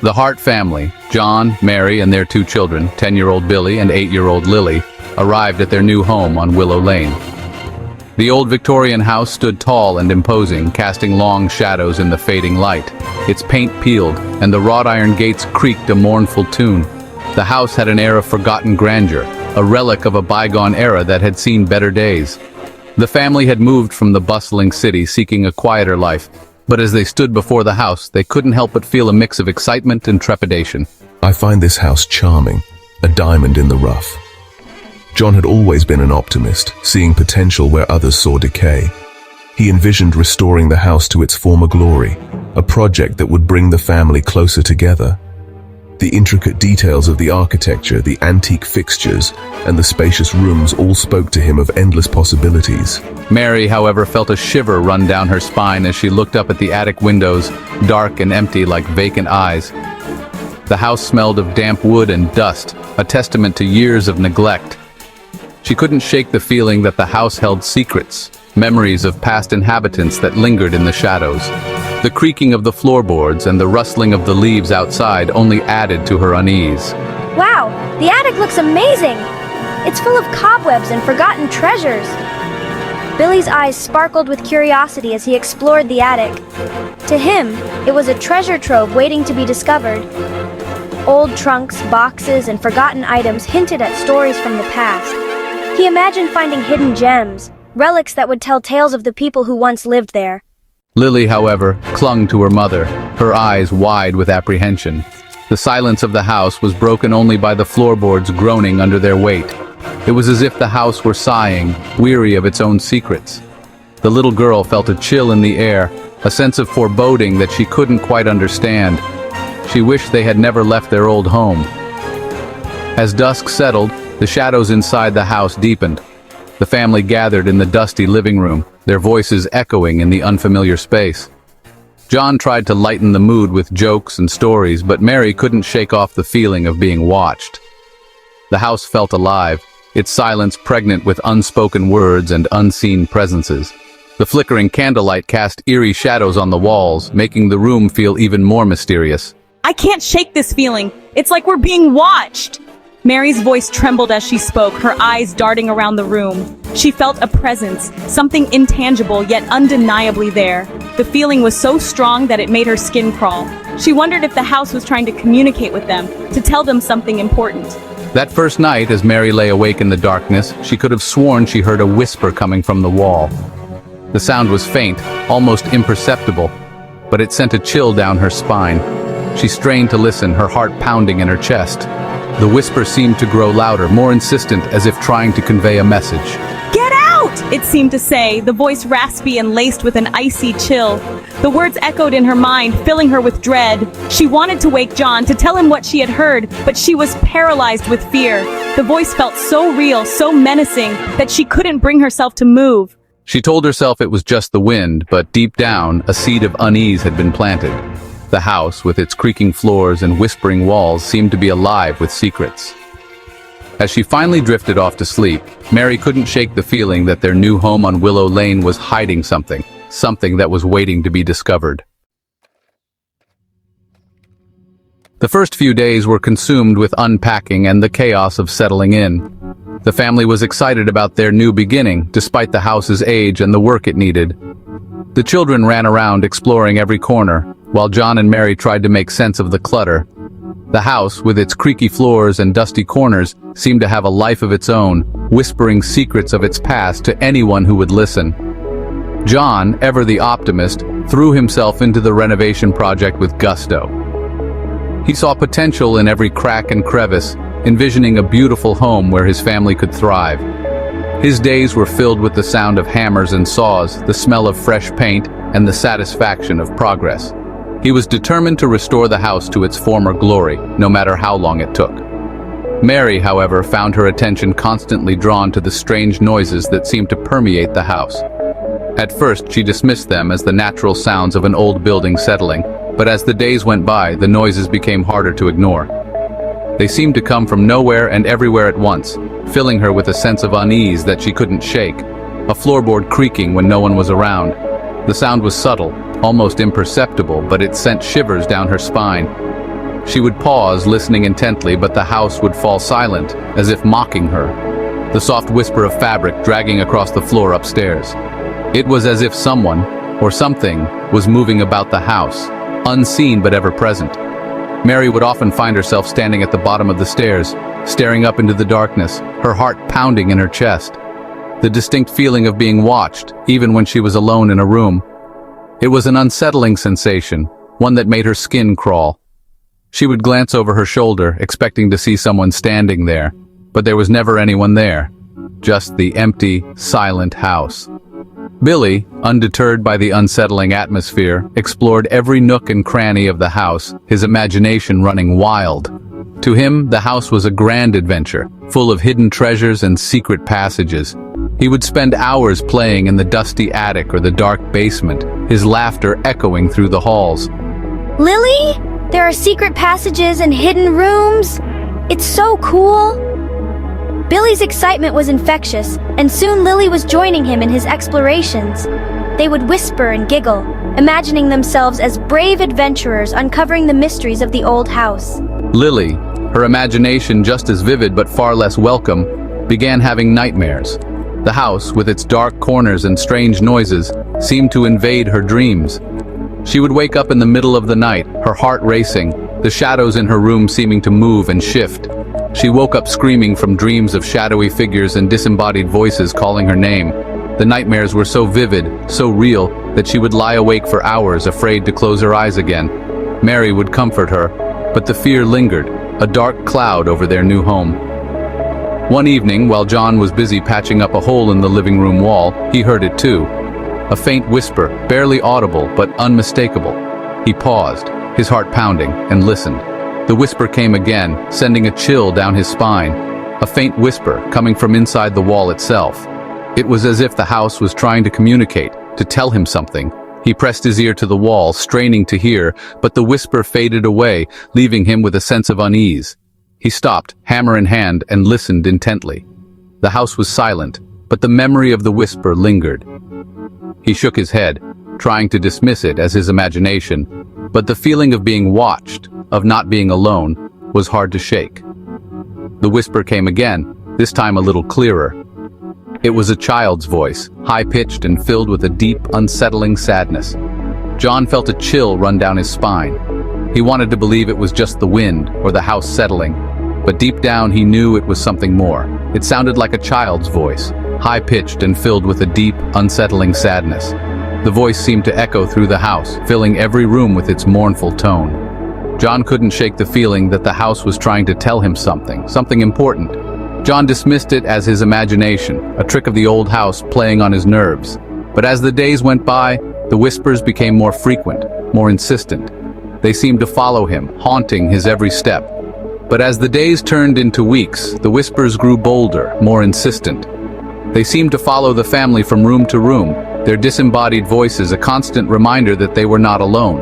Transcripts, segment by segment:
The Hart family, John, Mary, and their two children, 10-year-old Billy and 8-year-old Lily, arrived at their new home on Willow Lane. The old Victorian house stood tall and imposing, casting long shadows in the fading light. Its paint peeled, and the wrought iron gates creaked a mournful tune. The house had an air of forgotten grandeur, a relic of a bygone era that had seen better days. The family had moved from the bustling city seeking a quieter life, but as they stood before the house, they couldn't help but feel a mix of excitement and trepidation. I find this house charming, a diamond in the rough. John had always been an optimist, seeing potential where others saw decay. He envisioned restoring the house to its former glory, a project that would bring the family closer together. The intricate details of the architecture, the antique fixtures, and the spacious rooms all spoke to him of endless possibilities. Mary, however, felt a shiver run down her spine as she looked up at the attic windows, dark and empty like vacant eyes. The house smelled of damp wood and dust, a testament to years of neglect. She couldn't shake the feeling that the house held secrets, memories of past inhabitants that lingered in the shadows. The creaking of the floorboards and the rustling of the leaves outside only added to her unease. Wow, the attic looks amazing! It's full of cobwebs and forgotten treasures. Billy's eyes sparkled with curiosity as he explored the attic. To him, it was a treasure trove waiting to be discovered. Old trunks, boxes, and forgotten items hinted at stories from the past. He imagined finding hidden gems, relics that would tell tales of the people who once lived there. Lily, however, clung to her mother, her eyes wide with apprehension. The silence of the house was broken only by the floorboards groaning under their weight. It was as if the house were sighing, weary of its own secrets. The little girl felt a chill in the air, a sense of foreboding that she couldn't quite understand. She wished they had never left their old home. As dusk settled, the shadows inside the house deepened. The family gathered in the dusty living room, their voices echoing in the unfamiliar space. John tried to lighten the mood with jokes and stories, but Mary couldn't shake off the feeling of being watched. The house felt alive, its silence pregnant with unspoken words and unseen presences. The flickering candlelight cast eerie shadows on the walls, making the room feel even more mysterious. I can't shake this feeling. It's like we're being watched. Mary's voice trembled as she spoke, her eyes darting around the room. She felt a presence, something intangible yet undeniably there. The feeling was so strong that it made her skin crawl. She wondered if the house was trying to communicate with them, to tell them something important. That first night, as Mary lay awake in the darkness, she could have sworn she heard a whisper coming from the wall. The sound was faint, almost imperceptible, but it sent a chill down her spine. She strained to listen, her heart pounding in her chest. The whisper seemed to grow louder, more insistent, as if trying to convey a message. "Get out!" it seemed to say, the voice raspy and laced with an icy chill. The words echoed in her mind, filling her with dread. She wanted to wake John, to tell him what she had heard, but she was paralyzed with fear. The voice felt so real, so menacing, that she couldn't bring herself to move. She told herself it was just the wind, but deep down, a seed of unease had been planted. The house, with its creaking floors and whispering walls, seemed to be alive with secrets. As she finally drifted off to sleep, Mary couldn't shake the feeling that their new home on Willow Lane was hiding something that was waiting to be discovered. The first few days were consumed with unpacking and the chaos of settling in. The family was excited about their new beginning, despite the house's age and the work it needed. The children ran around exploring every corner, while John and Mary tried to make sense of the clutter. The house, with its creaky floors and dusty corners, seemed to have a life of its own, whispering secrets of its past to anyone who would listen. John, ever the optimist, threw himself into the renovation project with gusto. He saw potential in every crack and crevice, envisioning a beautiful home where his family could thrive. His days were filled with the sound of hammers and saws, the smell of fresh paint, and the satisfaction of progress. He was determined to restore the house to its former glory, no matter how long it took. Mary, however, found her attention constantly drawn to the strange noises that seemed to permeate the house. At first, she dismissed them as the natural sounds of an old building settling, but as the days went by, the noises became harder to ignore. They seemed to come from nowhere and everywhere at once, filling her with a sense of unease that she couldn't shake. A floorboard creaking when no one was around. The sound was subtle, almost imperceptible, but it sent shivers down her spine. She would pause, listening intently, but the house would fall silent, as if mocking her. The soft whisper of fabric dragging across the floor upstairs. It was as if someone, or something, was moving about the house, unseen but ever present. Mary would often find herself standing at the bottom of the stairs, staring up into the darkness, her heart pounding in her chest. The distinct feeling of being watched, even when she was alone in a room. It was an unsettling sensation, one that made her skin crawl. She would glance over her shoulder, expecting to see someone standing there, but there was never anyone there. Just the empty, silent house. Billy, undeterred by the unsettling atmosphere, explored every nook and cranny of the house, his imagination running wild. To him, the house was a grand adventure, full of hidden treasures and secret passages. He would spend hours playing in the dusty attic or the dark basement, his laughter echoing through the halls. Lily? There are secret passages and hidden rooms? It's so cool! Billy's excitement was infectious, and soon Lily was joining him in his explorations. They would whisper and giggle, imagining themselves as brave adventurers uncovering the mysteries of the old house. Lily, her imagination just as vivid but far less welcome, began having nightmares. The house, with its dark corners and strange noises, seemed to invade her dreams. She would wake up in the middle of the night, her heart racing, the shadows in her room seeming to move and shift. She woke up screaming from dreams of shadowy figures and disembodied voices calling her name. The nightmares were so vivid, so real, that she would lie awake for hours, afraid to close her eyes again. Mary would comfort her, but the fear lingered, a dark cloud over their new home. One evening, while John was busy patching up a hole in the living room wall, he heard it too. A faint whisper, barely audible but unmistakable. He paused, his heart pounding, and listened. The whisper came again, sending a chill down his spine. A faint whisper coming from inside the wall itself. It was as if the house was trying to communicate, to tell him something. He pressed his ear to the wall, straining to hear, but the whisper faded away, leaving him with a sense of unease. He stopped, hammer in hand, and listened intently. The house was silent, but the memory of the whisper lingered. He shook his head, trying to dismiss it as his imagination, but the feeling of being watched, of not being alone, was hard to shake. The whisper came again, this time a little clearer. It was a child's voice, high-pitched and filled with a deep, unsettling sadness. John felt a chill run down his spine. He wanted to believe it was just the wind or the house settling, but deep down he knew it was something more. It sounded like a child's voice, high-pitched and filled with a deep, unsettling sadness. The voice seemed to echo through the house, filling every room with its mournful tone. John couldn't shake the feeling that the house was trying to tell him something important. John dismissed it as his imagination, a trick of the old house playing on his nerves. But as the days went by, the whispers became more frequent, more insistent. They seemed to follow him, haunting his every step. But as the days turned into weeks, the whispers grew bolder, more insistent. They seemed to follow the family from room to room, their disembodied voices a constant reminder that they were not alone.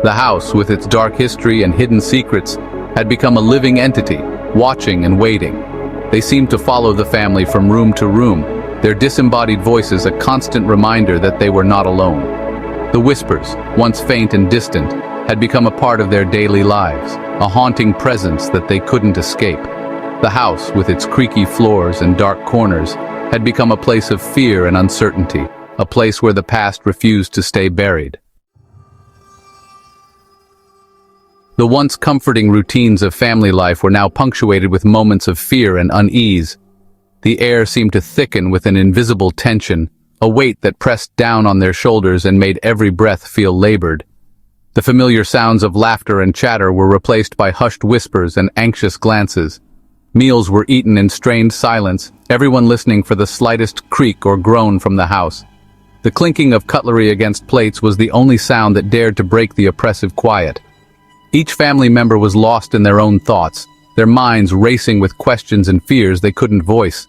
The house, with its dark history and hidden secrets, had become a living entity, watching and waiting. They seemed to follow the family from room to room, their disembodied voices a constant reminder that they were not alone. The whispers, once faint and distant, had become a part of their daily lives, a haunting presence that they couldn't escape. The house, with its creaky floors and dark corners, had become a place of fear and uncertainty, a place where the past refused to stay buried. The once comforting routines of family life were now punctuated with moments of fear and unease. The air seemed to thicken with an invisible tension, a weight that pressed down on their shoulders and made every breath feel labored. The familiar sounds of laughter and chatter were replaced by hushed whispers and anxious glances. Meals were eaten in strained silence, everyone listening for the slightest creak or groan from the house. The clinking of cutlery against plates was the only sound that dared to break the oppressive quiet. Each family member was lost in their own thoughts, their minds racing with questions and fears they couldn't voice.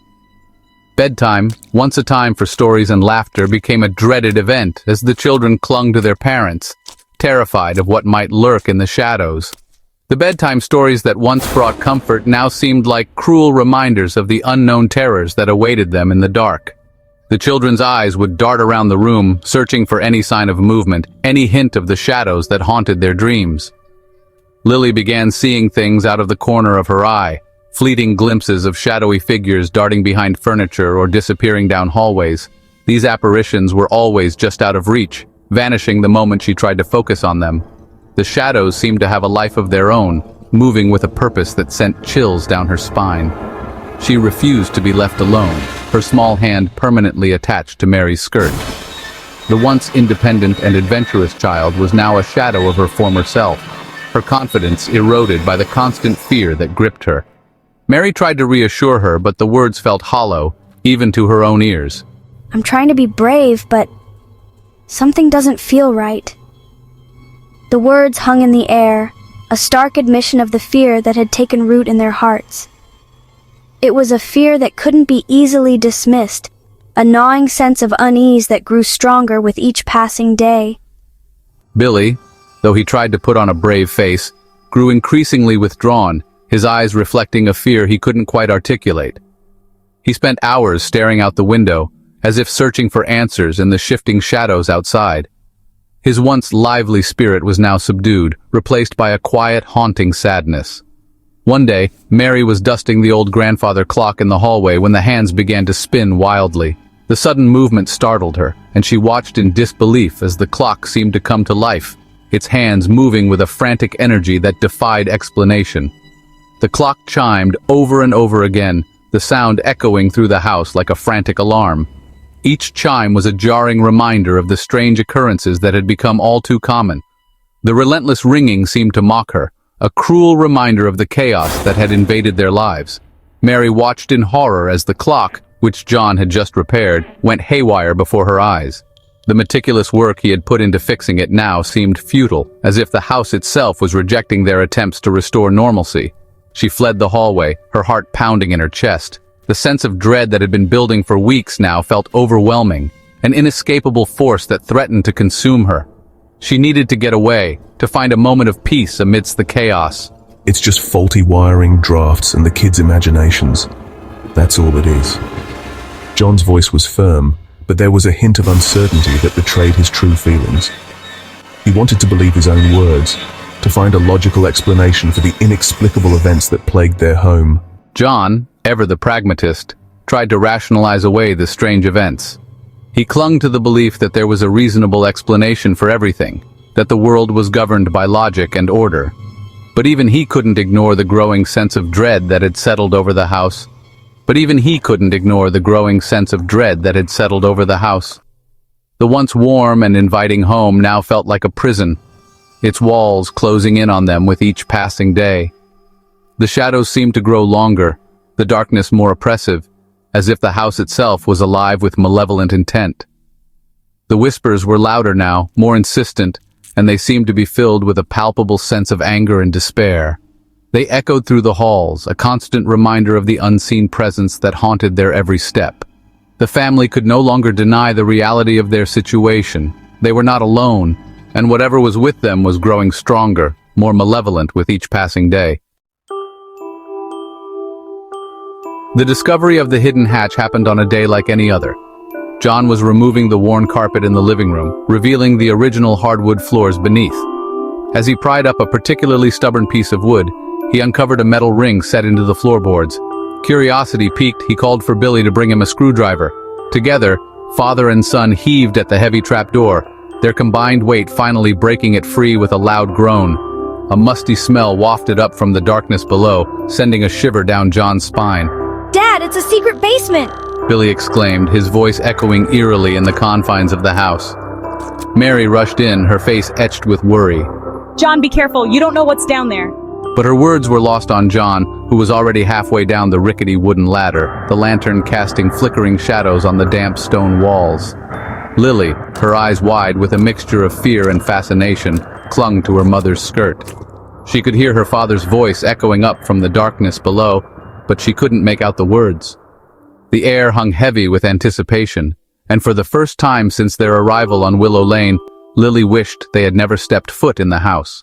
Bedtime, once a time for stories and laughter, became a dreaded event as the children clung to their parents, terrified of what might lurk in the shadows. The bedtime stories that once brought comfort now seemed like cruel reminders of the unknown terrors that awaited them in the dark. The children's eyes would dart around the room, searching for any sign of movement, any hint of the shadows that haunted their dreams. Lily began seeing things out of the corner of her eye, fleeting glimpses of shadowy figures darting behind furniture or disappearing down hallways. These apparitions were always just out of reach, vanishing the moment she tried to focus on them. The shadows seemed to have a life of their own, moving with a purpose that sent chills down her spine. She refused to be left alone, her small hand permanently attached to Mary's skirt. The once independent and adventurous child was now a shadow of her former self, her confidence eroded by the constant fear that gripped her. Mary tried to reassure her, but the words felt hollow, even to her own ears. I'm trying to be brave, but something doesn't feel right. The words hung in the air, a stark admission of the fear that had taken root in their hearts. It was a fear that couldn't be easily dismissed, a gnawing sense of unease that grew stronger with each passing day. Billy, though he tried to put on a brave face, grew increasingly withdrawn, his eyes reflecting a fear he couldn't quite articulate. He spent hours staring out the window, as if searching for answers in the shifting shadows outside. His once lively spirit was now subdued, replaced by a quiet, haunting sadness. One day, Mary was dusting the old grandfather clock in the hallway when the hands began to spin wildly. The sudden movement startled her, and she watched in disbelief as the clock seemed to come to life, its hands moving with a frantic energy that defied explanation. The clock chimed over and over again, the sound echoing through the house like a frantic alarm. Each chime was a jarring reminder of the strange occurrences that had become all too common. The relentless ringing seemed to mock her, a cruel reminder of the chaos that had invaded their lives. Mary watched in horror as the clock, which John had just repaired, went haywire before her eyes. The meticulous work he had put into fixing it now seemed futile, as if the house itself was rejecting their attempts to restore normalcy. She fled the hallway, her heart pounding in her chest. The sense of dread that had been building for weeks now felt overwhelming, an inescapable force that threatened to consume her. She needed to get away, to find a moment of peace amidst the chaos. It's just faulty wiring, drafts, and the kids' imaginations. That's all it is. John's voice was firm, but there was a hint of uncertainty that betrayed his true feelings. He wanted to believe his own words, to find a logical explanation for the inexplicable events that plagued their home. John, ever the pragmatist, tried to rationalize away the strange events. He clung to the belief that there was a reasonable explanation for everything, that the world was governed by logic and order. But even he couldn't ignore the growing sense of dread that had settled over the house. The once warm and inviting home now felt like a prison, its walls closing in on them with each passing day. The shadows seemed to grow longer, the darkness more oppressive, as if the house itself was alive with malevolent intent. The whispers were louder now, more insistent, and they seemed to be filled with a palpable sense of anger and despair. They echoed through the halls, a constant reminder of the unseen presence that haunted their every step. The family could no longer deny the reality of their situation. They were not alone, and whatever was with them was growing stronger, more malevolent with each passing day. The discovery of the hidden hatch happened on a day like any other. John was removing the worn carpet in the living room, revealing the original hardwood floors beneath. As he pried up a particularly stubborn piece of wood, he uncovered a metal ring set into the floorboards. Curiosity piqued, he called for Billy to bring him a screwdriver. Together, father and son heaved at the heavy trapdoor, their combined weight finally breaking it free with a loud groan. A musty smell wafted up from the darkness below, sending a shiver down John's spine. Dad, it's a secret basement! Billy exclaimed, his voice echoing eerily in the confines of the house. Mary rushed in, her face etched with worry. John, be careful, you don't know what's down there. But her words were lost on John, who was already halfway down the rickety wooden ladder, the lantern casting flickering shadows on the damp stone walls. Lily, her eyes wide with a mixture of fear and fascination, clung to her mother's skirt. She could hear her father's voice echoing up from the darkness below, but she couldn't make out the words. The air hung heavy with anticipation, and for the first time since their arrival on Willow Lane, Lily wished they had never stepped foot in the house.